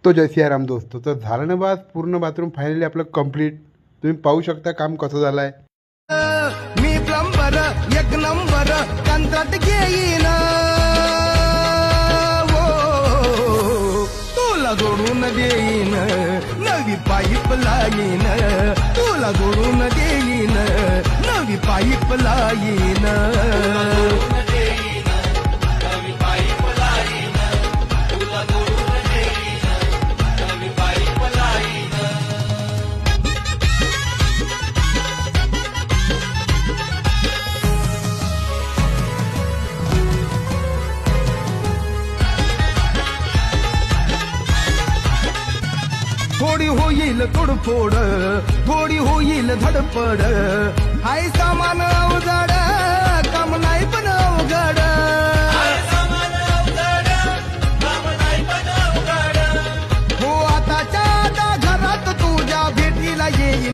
तो जय सियाराम दोस्तो. तर झालं ना बस, पूर्ण बाथरूम फायनली आपलं कम्प्लीट. तुम्ही पाहू शकता काम कसं झालं आहे. मी प्लंबर एक नंबर कंत्राट घेईन तुला जोडून देईन नवी पाईप लाईन तुला जोडून देईन नवी पाईप लाईन थोडी होईल तोडफोड थोडी होईल धडपड हाय सामान अवघड काम नाही पण अवघड